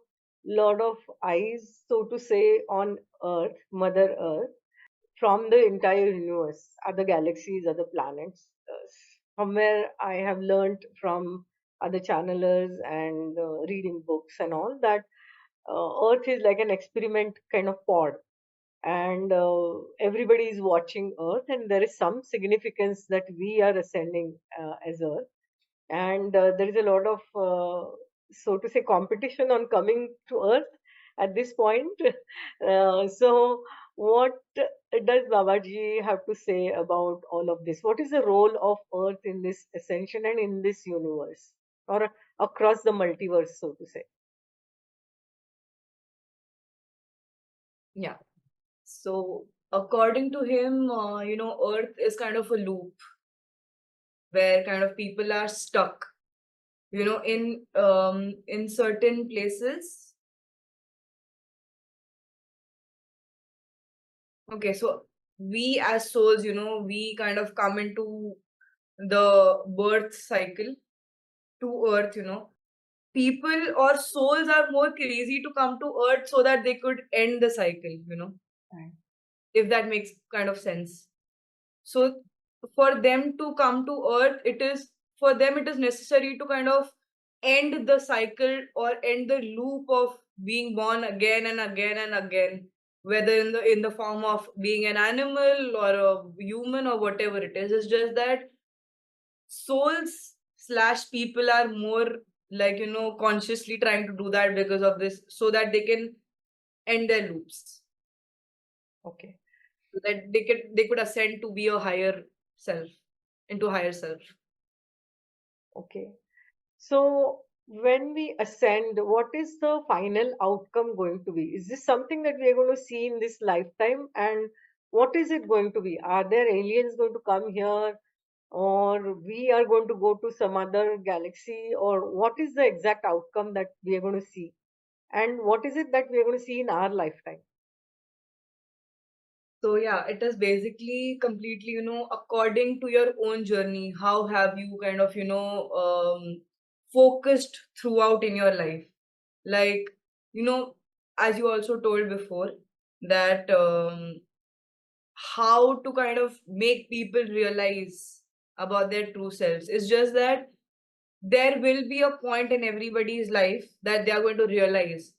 lot of eyes, so to say, on Earth, Mother Earth, from the entire universe, other galaxies, other planets. Somewhere I have learned from other channelers and reading books and all that Earth is like an experiment kind of pod, and everybody is watching Earth, and there is some significance that we are ascending as Earth, and there is a lot of so to say competition on coming to Earth at this point. So what does Babaji have to say about all of this? What is the role of Earth in this ascension and in this universe, or across the multiverse, so to say? Yeah. So according to him, Earth is kind of a loop where kind of people are stuck, in certain places Okay, so we as souls, we kind of come into the birth cycle to earth. People or souls are more crazy to come to earth so that they could end the cycle. Right. If that makes kind of sense. So for them to come to earth, it is necessary to kind of end the cycle or end the loop of being born again and again and again, whether in the form of being an animal or a human or whatever it is. It's just that souls slash people are more like consciously trying to do that because of this, so that they can end their loops, Okay. so that they could ascend to be a higher self, into higher self. Okay. So when we ascend, what is the final outcome going to be? Is this something that we are going to see in this lifetime? And what is it going to be? Are there aliens going to come here? Or we are going to go to some other galaxy? Or what is the exact outcome that we are going to see? And what is it that we are going to see in our lifetime? So yeah, it is basically completely, according to your own journey. How have you kind of, focused throughout in your life? Like, you know, as you also told before, that how to kind of make people realize about their true selves. It's just that there will be a point in everybody's life that they are going to realize,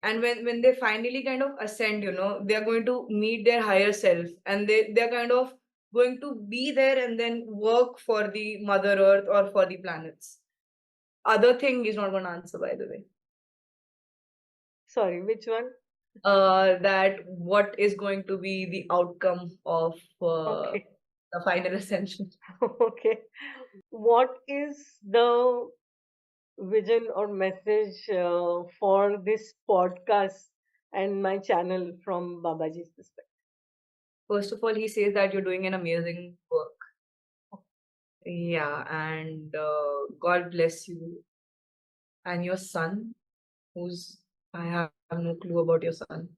and when they finally kind of ascend, they are going to meet their higher self, and they're kind of going to be there and then work for the mother earth or for the planets. Other thing is not going to answer, by the way. Sorry, which one? That what is going to be the outcome of Okay. the final ascension. Okay. What is the vision or message for this podcast and my channel from Babaji's perspective? First of all, he says that you're doing an amazing work. Yeah, and God bless you and your son, who's I have no clue about your son.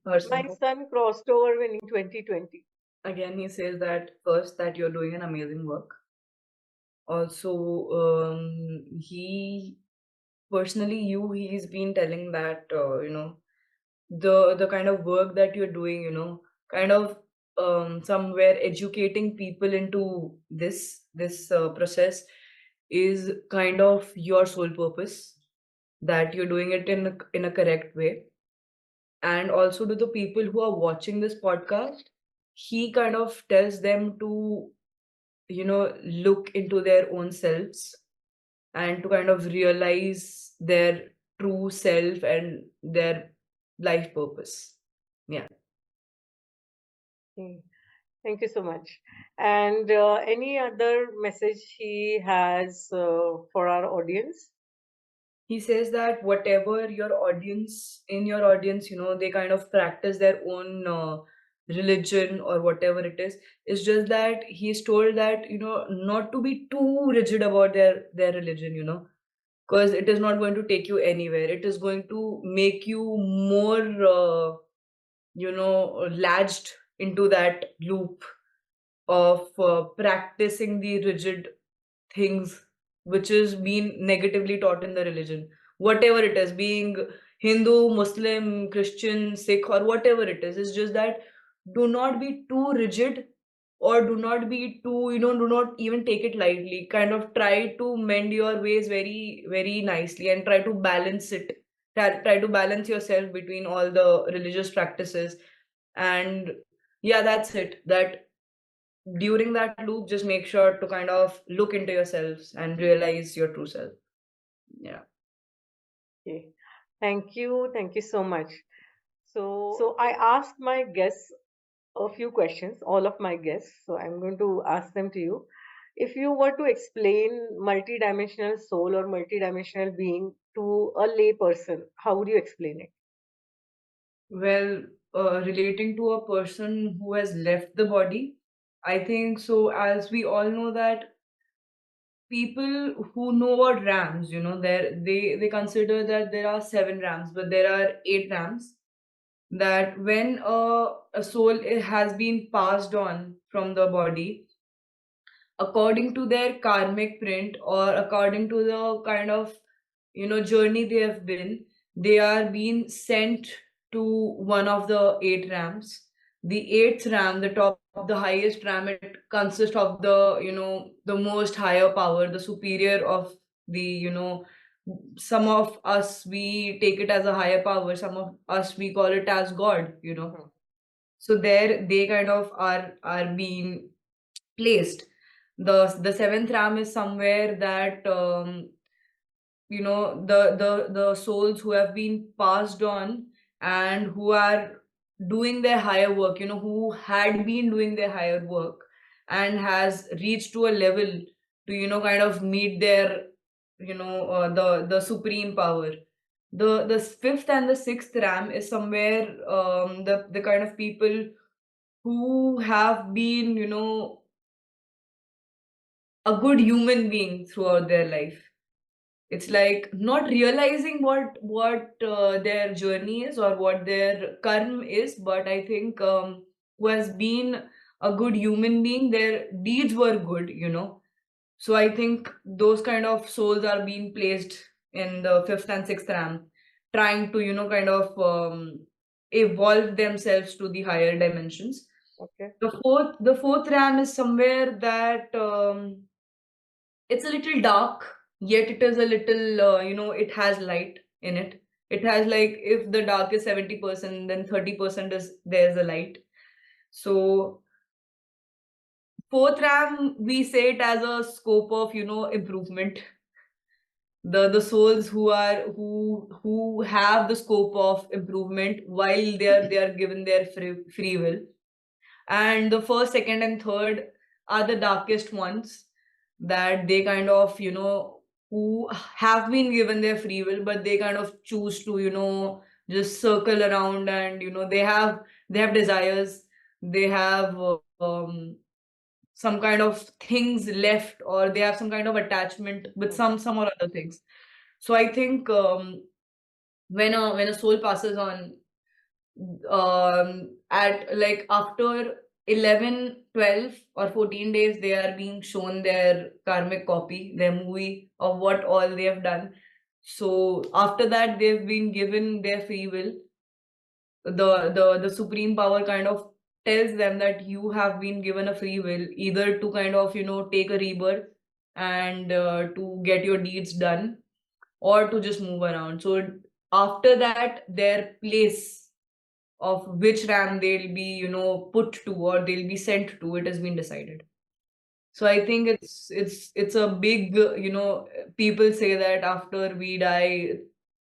Her My son. son crossed over in 2020. Again, he says that first that you're doing an amazing work. Also, he personally he's been telling that the kind of work that you're doing, kind of somewhere educating people into this process is kind of your sole purpose, that you're doing it in a correct way. And also to the people who are watching this podcast, he kind of tells them to look into their own selves and to kind of realize their true self and their life purpose. Yeah. Okay. Thank you so much. And any other message he has for our audience? He says that whatever in your audience, they kind of practice their own religion or whatever it is. It's just that he's told that, not to be too rigid about their religion, because it is not going to take you anywhere. It is going to make you more, latched into that loop of practicing the rigid things which is being negatively taught in the religion, whatever it is, being Hindu, Muslim, Christian, Sikh, or whatever it is. It's just that do not be too rigid, or do not be too, do not even take it lightly. Kind of try to mend your ways very, very nicely, and try to balance it. Try to balance yourself between all the religious practices. And yeah, that's it. That during that loop, just make sure to kind of look into yourselves and realize your true self. Yeah. Okay. Thank you. Thank you so much. So I asked my guests a few questions, all of my guests. So I'm going to ask them to you. If you were to explain multidimensional soul or multidimensional being to a lay person, how would you explain it? Well, relating to a person who has left the body, I think so. As we all know that people who know about rams, they consider that there are 7 rams, but there are 8 rams. that when a soul has been passed on from the body, according to their karmic print or according to the kind of journey they have been, they are being sent to one of the 8 rams. The eighth ram, the top, the highest ram, it consists of the the most higher power, the superior of the some of us we take it as a higher power, some of us we call it as god. Hmm. So there they kind of are being placed. The seventh ram is somewhere that the souls who have been passed on and who are doing their higher work, who had been doing their higher work and has reached to a level to kind of meet their the supreme power. The fifth and the sixth ram is somewhere the kind of people who have been a good human being throughout their life. It's like not realizing what their journey is or what their karma is, but I think who has been a good human being, their deeds were good. So I think those kind of souls are being placed in the fifth and sixth ram, trying to kind of evolve themselves to the higher dimensions. Okay. The fourth ram is somewhere that it's a little dark, yet it is a little, it has light in it. It has like if the dark is 70%, then 30% is there's a light. So fourth RAM, we say it as a scope of, improvement. The souls who have the scope of improvement while they are given their free will. And the first, second, and third are the darkest ones, that they kind of who have been given their free will, but they kind of choose to just circle around, and they have desires, they have some kind of things left, or they have some kind of attachment with some or other things. So I think when a soul passes on, at like after 11, 12, or 14 days, they are being shown their karmic copy, their movie of what all they have done. So after that, they've been given their free will. The supreme power kind of tells them that you have been given a free will, either to kind of take a rebirth and to get your deeds done, or to just move around. So after that, their place of which RAM they'll be, put to, or they'll be sent to, it has been decided. So I think it's a big, people say that after we die,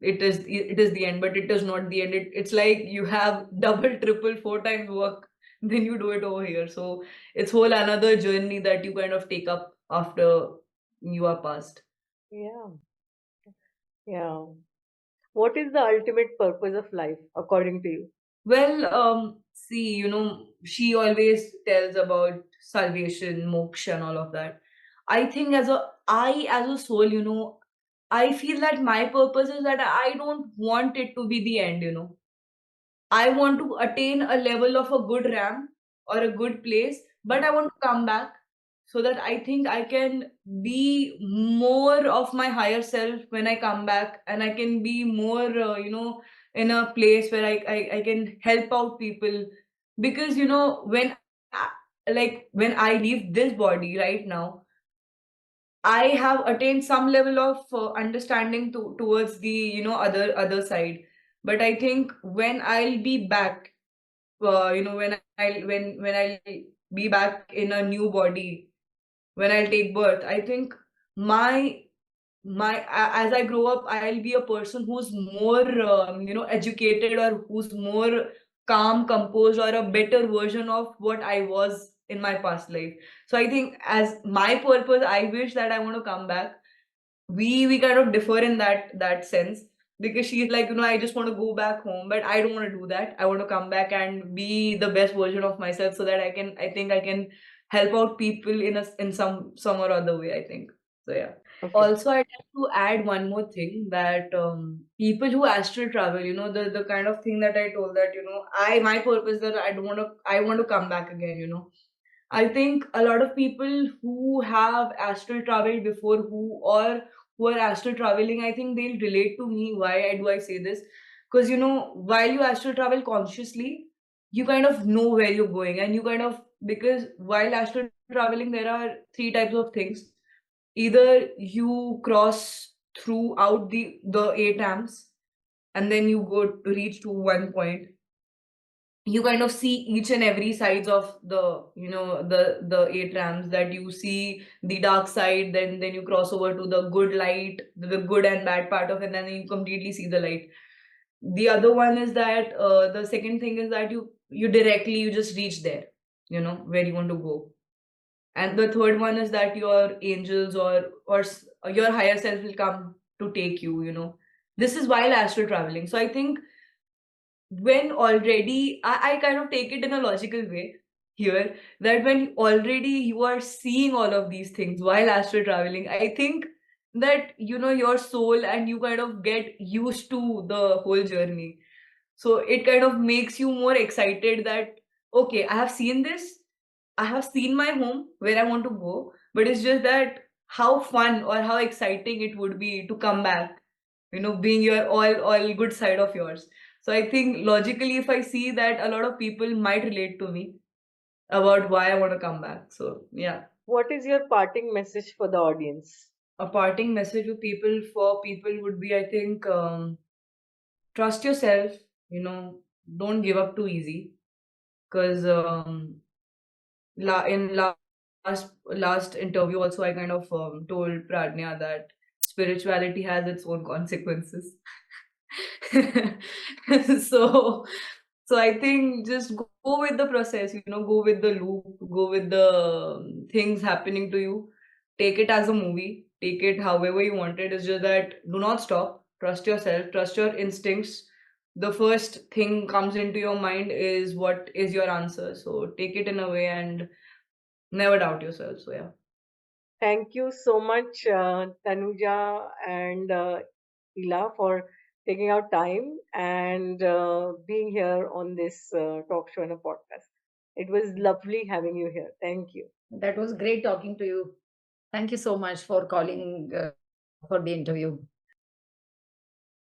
it is the end, but it is not the end. It's like you have double, triple, 4 times work, then you do it over here. So it's whole another journey that you kind of take up after you are passed. Yeah. Yeah. What is the ultimate purpose of life, according to you? Well, see, she always tells about salvation, moksha, and all of that. I think as a soul, I feel that my purpose is that I don't want it to be the end. I want to attain a level of a good RAM or a good place, but I want to come back so that I think I can be more of my higher self when I come back, and I can be more, in a place where I can help out people. Because, when I leave this body right now, I have attained some level of understanding towards the other side. But I think when I'll be back, when I'll be back in a new body, when I'll take birth, I think my as I grow up, I'll be a person who's more educated, or who's more calm, composed, or a better version of what I was in my past life. So I think as my purpose, I wish that I want to come back. We kind of differ in that sense, because she's like, I just want to go back home, but I don't want to do that. I want to come back and be the best version of myself, so that I think I can help out people in some or other way, I think. So yeah. Okay. Also, I'd like to add one more thing that people who astral travel, the kind of thing that I told that, my purpose that I want to come back again, I think a lot of people who have astral traveled before who are astral traveling, I think they'll relate to me. Why do I say this? Because while you astral travel consciously, you kind of know where you're going, and you kind of because while astral traveling, there are three types of things. Either you cross throughout the eight amps, and then you go to reach to one point, you kind of see each and every sides of the eight rams, that you see the dark side, then you cross over to the good light, the good and bad part of it, and then you completely see the light. The other one is that the second thing is that you just reach there, where you want to go. And the third one is that your angels or your higher self will come to take you. This is while astral traveling. So I think when already I kind of take it in a logical way here, that when already you are seeing all of these things while astral traveling, I think that your soul and you kind of get used to the whole journey. So it kind of makes you more excited that okay, I have seen this, I have seen my home where I want to go, but it's just that how fun or how exciting it would be to come back, being your all good side of yours. So I think logically, if I see that a lot of people might relate to me about why I want to come back. So yeah, What is your parting message for the audience? a parting message for people would be, I think, trust yourself. Don't give up too easy, because in last interview also I kind of told Pradnya that spirituality has its own consequences. so so I think just go with the process, go with the loop, go with the things happening to you. Take it as a movie, take it however you want it. It's just that do not stop. Trust yourself, trust your instincts. The first thing comes into your mind is what is your answer. So take it in a way and never doubt yourself. So yeah. Thank you so much, Tanuja and Ila, for taking out time and being here on this talk show and a podcast. It was lovely having you here. Thank you. That was great talking to you. Thank you so much for calling for the interview.